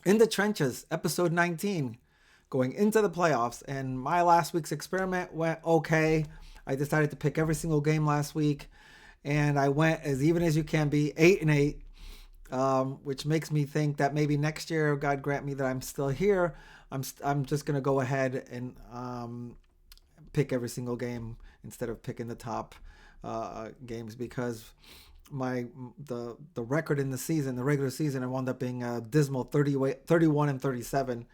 In the trenches, episode 19, going into the playoffs. And my last week's experiment went okay. I decided to pick every single game last week, and I went as even as you can be, 8-8, which makes me think that maybe next year, God grant me that I'm still here. I'm just gonna go ahead and pick every single game instead of picking the top games because the record in the season, the regular season, it wound up being a dismal 31-37.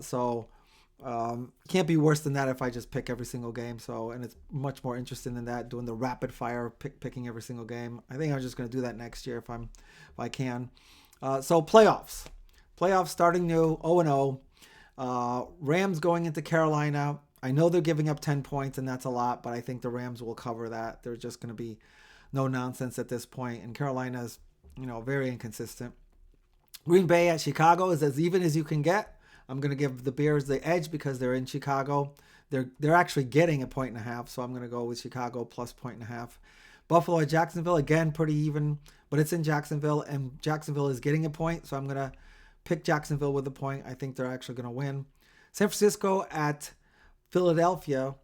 So can't be worse than that if I just pick every single game. So, and it's much more interesting than that, doing the rapid fire picking every single game. I think I'm just going to do that next year if I can. So playoffs starting new 0-0. Rams going into Carolina. I know they're giving up 10 points, and that's a lot, but I think the Rams will cover that. They're just going to be no nonsense at this point, and Carolina's, very inconsistent. Green Bay at Chicago is as even as you can get. I'm going to give the Bears the edge because they're in Chicago. They're actually getting a point and a half, so I'm going to go with Chicago plus point and a half. Buffalo at Jacksonville, again, pretty even, but it's in Jacksonville, and Jacksonville is getting a point, so I'm going to pick Jacksonville with a point. I think they're actually going to win. San Francisco at Philadelphia.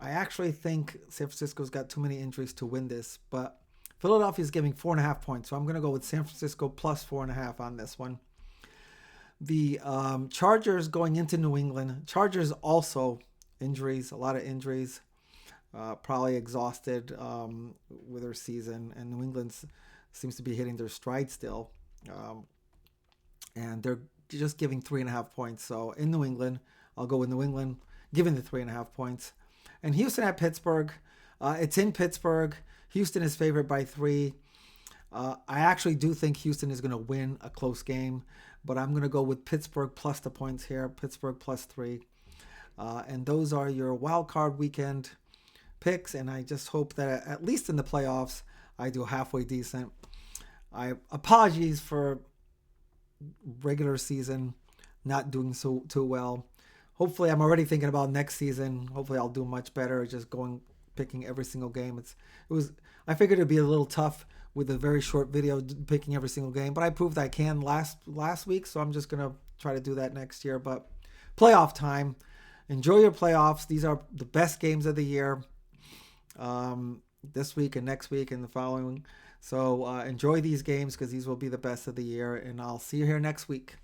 I actually think San Francisco's got too many injuries to win this, but Philadelphia is giving 4.5 points, so I'm going to go with San Francisco plus 4.5 on this one. The Chargers going into New England. Chargers also injuries, a lot of injuries, probably exhausted with their season, and New England seems to be hitting their stride still, and they're just giving 3.5 points. So in New England, I'll go with New England, giving the 3.5 points. And Houston at Pittsburgh. It's in Pittsburgh. Houston is favored by 3. I actually do think Houston is going to win a close game, but I'm going to go with Pittsburgh plus the points here. Pittsburgh plus 3. And those are your wild card weekend picks. And I just hope that at least in the playoffs, I do halfway decent. I apologies for regular season not doing so too well. Hopefully, I'm already thinking about next season. Hopefully, I'll do much better. Just picking every single game. It was. I figured it'd be a little tough with a very short video picking every single game, but I proved I can last week. So I'm just gonna try to do that next year. But playoff time. Enjoy your playoffs. These are the best games of the year. This week and next week and the following. So enjoy these games because these will be the best of the year. And I'll see you here next week.